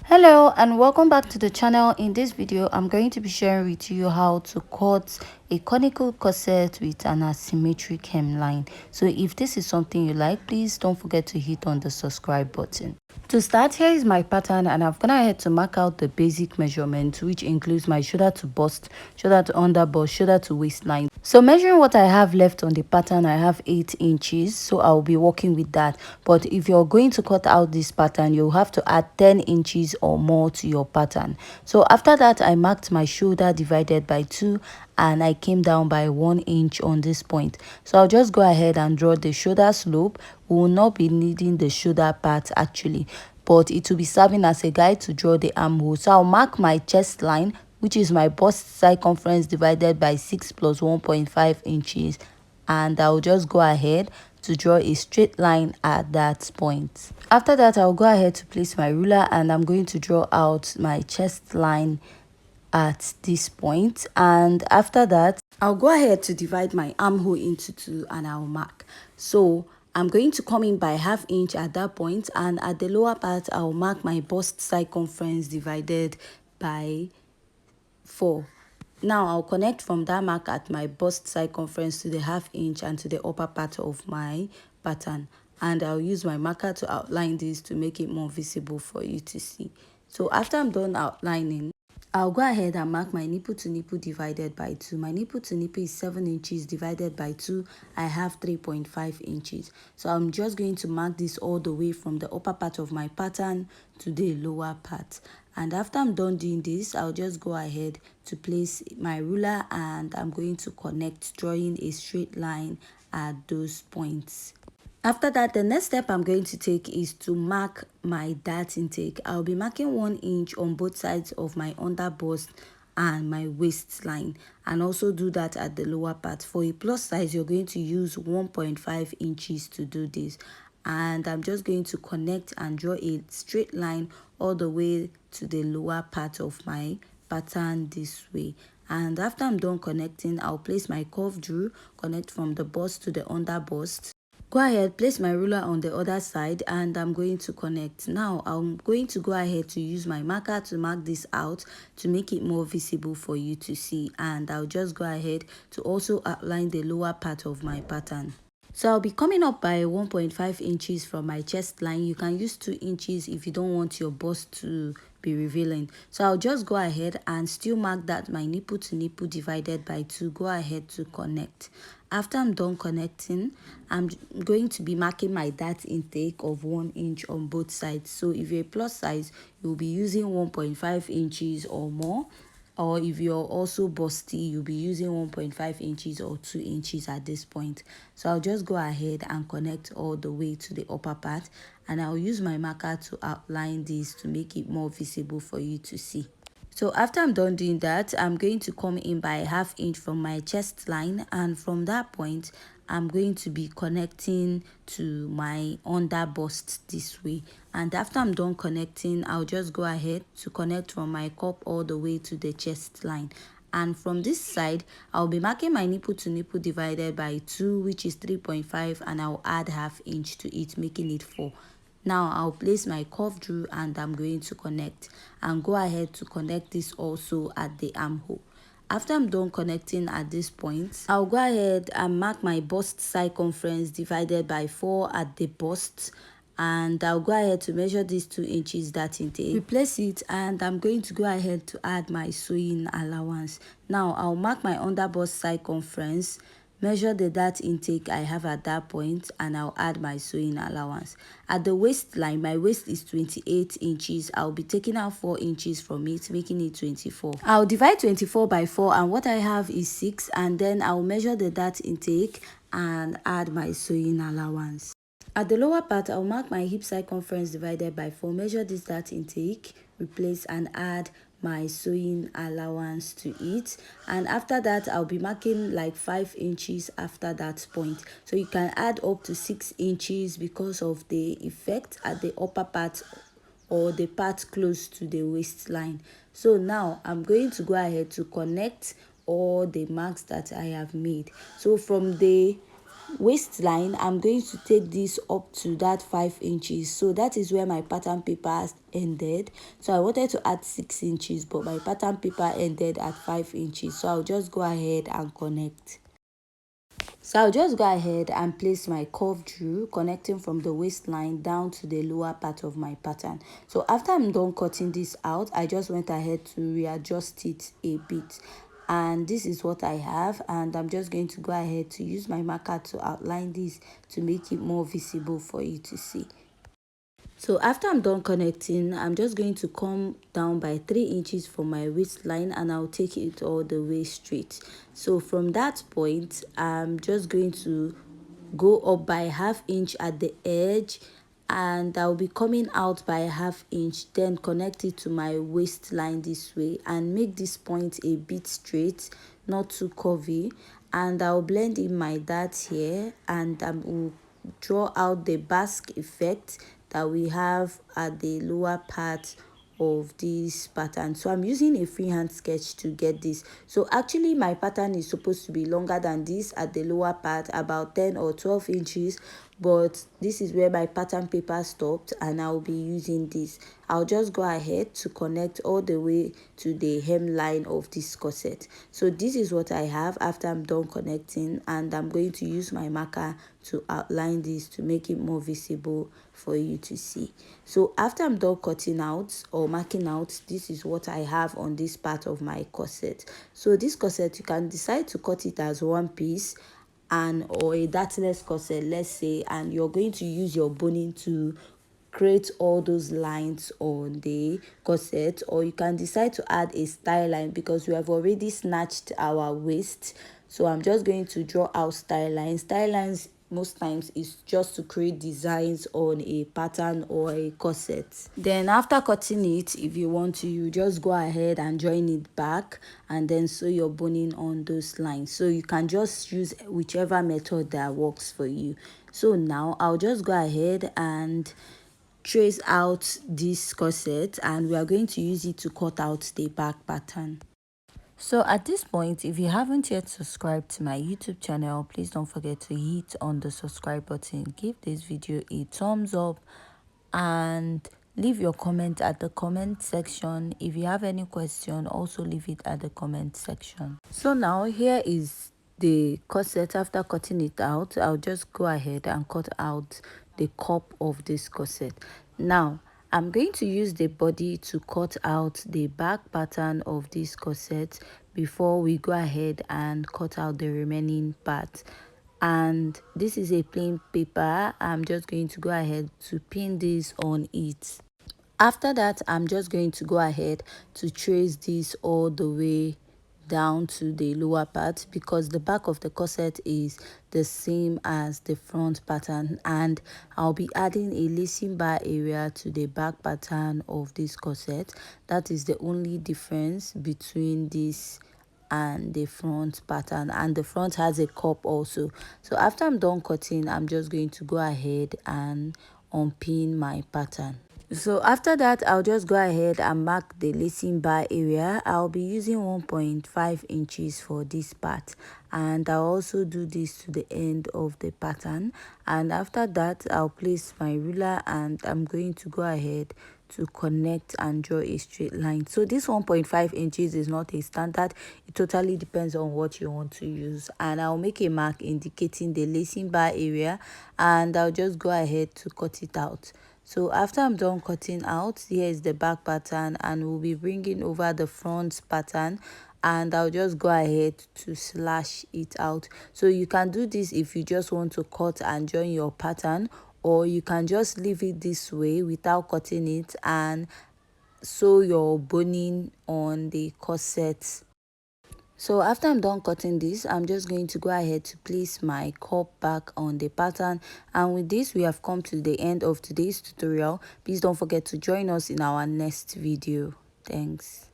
Hello and welcome back to the channel. In this video I'm going to be sharing with you how to cut a conical corset with an asymmetric hemline. So if this is something you like, please don't forget to hit on the subscribe button. To start, here is my pattern and I've gone ahead to mark out the basic measurements, which includes my shoulder to bust, shoulder to under bust, shoulder to waistline. So measuring what I have left on the pattern, I have 8 inches, so I'll be working with that. But if you're going to cut out this pattern, you'll have to add 10 inches or more to your pattern. So after that, I marked my shoulder divided by 2 and I came down by 1 inch on this point. So I'll just go ahead and draw the shoulder slope. We will not be needing the shoulder part actually, but it will be serving as a guide to draw the armhole. So I'll mark my chest line, which is my bust circumference divided by 6 plus 1.5 inches, and I'll just go ahead to draw a straight line at that point. After that, I'll go ahead to place my ruler and I'm going to draw out my chest line at this point. And after that, I'll go ahead to divide my armhole into 2 and I'll mark. So I'm going to come in by ½ inch at that point, and at the lower part I'll mark my bust circumference divided by 4. Now I'll connect from that mark at my bust circumference to the ½ inch and to the upper part of my pattern, and I'll use my marker to outline this to make it more visible for you to see. So after I'm done outlining, I'll go ahead and mark my nipple to nipple divided by 2. My nipple to nipple is 7 inches divided by 2. I have 3.5 inches. So I'm just going to mark this all the way from the upper part of my pattern to the lower part. And after I'm done doing this, I'll just go ahead to place my ruler and I'm going to connect, drawing a straight line at those points. After that, the next step I'm going to take is to mark my dart intake. I'll be marking 1 inch on both sides of my under bust and my waistline, and also do that at the lower part. For a plus size, you're going to use 1.5 inches to do this. And I'm just going to connect and draw a straight line all the way to the lower part of my pattern this way. And after I'm done connecting, I'll place my curved drew, connect from the bust to the under bust. Go ahead, place my ruler on the other side and I'm going to connect. Now I'm going to go ahead to use my marker to mark this out to make it more visible for you to see, and I'll just go ahead to also outline the lower part of my pattern. So I'll be coming up by 1.5 inches from my chest line. You can use 2 inches if you don't want your bust to be revealing. So I'll just go ahead and still mark that my nipple to nipple divided by 2. Go ahead to connect. After I'm done connecting, I'm going to be marking my dart intake of 1 inch on both sides. So if you're a plus size, you'll be using 1.5 inches or more. Or if you're also busty, you'll be using 1.5 inches or 2 inches at this point. So I'll just go ahead and connect all the way to the upper part, and I'll use my marker to outline this to make it more visible for you to see. So after I'm done doing that, I'm going to come in by ½ inch from my chest line, and from that point I'm going to be connecting to my under bust this way. And after I'm done connecting, I'll just go ahead to connect from my cup all the way to the chest line. And from this side, I'll be marking my nipple to nipple divided by 2, which is 3.5, and I'll add ½ inch to it, making it 4. Now I'll place my curved drew and I'm going to connect, and go ahead to connect this also at the armhole. After I'm done connecting at this point, I'll go ahead and mark my bust circumference divided by 4 at the bust, and I'll go ahead to measure these 2 inches dart intake, replace it, and I'm going to go ahead to add my sewing allowance. Now I'll mark my under bust circumference, measure the dart intake I have at that point, and I'll add my sewing allowance. At the waistline, my waist is 28 inches. I'll be taking out 4 inches from it, making it 24. I'll divide 24 by 4, and what I have is 6, and then I'll measure the dart intake and add my sewing allowance. At the lower part, I'll mark my hip circumference divided by 4, measure this dart intake, replace and add my sewing allowance to it. And after that, I'll be marking like 5 inches after that point. So you can add up to 6 inches because of the effect at the upper part or the part close to the waistline. So now I'm going to go ahead to connect all the marks that I have made. So from the waistline, I'm going to take this up to that 5 inches. So that is where my pattern paper has ended. So I wanted to add 6 inches, but my pattern paper ended at 5 inches. So I'll just go ahead and connect. So I'll just go ahead and place my curved rule connecting from the waistline down to the lower part of my pattern. So after I'm done cutting this out, I just went ahead to readjust it a bit. And this is what I have, and I'm just going to go ahead to use my marker to outline this to make it more visible for you to see. So after I'm done connecting, I'm just going to come down by 3 inches from my waistline, and I'll take it all the way straight. So from that point, I'm just going to go up by ½ inch at the edge, and I'll be coming out by ½ inch, then connect it to my waistline this way and make this point a bit straight, not too curvy. And I'll blend in my darts here, and I will draw out the Busk effect that we have at the lower part of this pattern. So I'm using a freehand sketch to get this. So actually my pattern is supposed to be longer than this at the lower part, about 10 or 12 inches, but this is where my pattern paper stopped, and I'll be using this. I'll just go ahead to connect all the way to the hemline of this corset. So this is what I have after I'm done connecting, and I'm going to use my marker to outline this to make it more visible for you to see. So after I'm done cutting out or marking out, this is what I have on this part of my corset. So this corset, you can decide to cut it as one piece or a dartless corset, let's say, and you're going to use your boning to create all those lines on the corset, or you can decide to add a style line because we have already snatched our waist. So I'm just going to draw out style lines. Style lines most times is just to create designs on a pattern or a corset. Then after cutting it, if you want to, you just go ahead and join it back and then sew your boning on those lines. So you can just use whichever method that works for you. So now I'll just go ahead and trace out this corset, and we are going to use it to cut out the back pattern. So at this point, if you haven't yet subscribed to my YouTube channel, please don't forget to hit on the subscribe button, give this video a thumbs up, and leave your comment at the comment section. If you have any question, also leave it at the comment section. So now here is the corset. After cutting it out, I'll just go ahead and cut out the cup of this corset. Now I'm going to use the body to cut out the back pattern of this corset before we go ahead and cut out the remaining part. And this is a plain paper. I'm just going to go ahead to pin this on it. After that, I'm just going to go ahead to trace this all the way down to the lower part, because the back of the corset is the same as the front pattern, and I'll be adding a lacing bar area to the back pattern of this corset. That is the only difference between this and the front pattern, and the front has a cup also. So after I'm done cutting, I'm just going to go ahead and unpin my pattern. So after that, I'll just go ahead and mark the lacing bar area. I'll be using 1.5 inches for this part, and I'll also do this to the end of the pattern. And after that, I'll place my ruler, and I'm going to go ahead to connect and draw a straight line. So this 1.5 inches is not a standard. It totally depends on what you want to use, and I'll make a mark indicating the lacing bar area, and I'll just go ahead to cut it out. So after I'm done cutting out, here is the back pattern, and we'll be bringing over the front pattern, and I'll just go ahead to slash it out. So you can do this if you just want to cut and join your pattern, or you can just leave it this way without cutting it and sew your boning on the corset. So after I'm done cutting this, I'm just going to go ahead to place my cup back on the pattern. And with this, we have come to the end of today's tutorial. Please don't forget to join us in our next video. Thanks.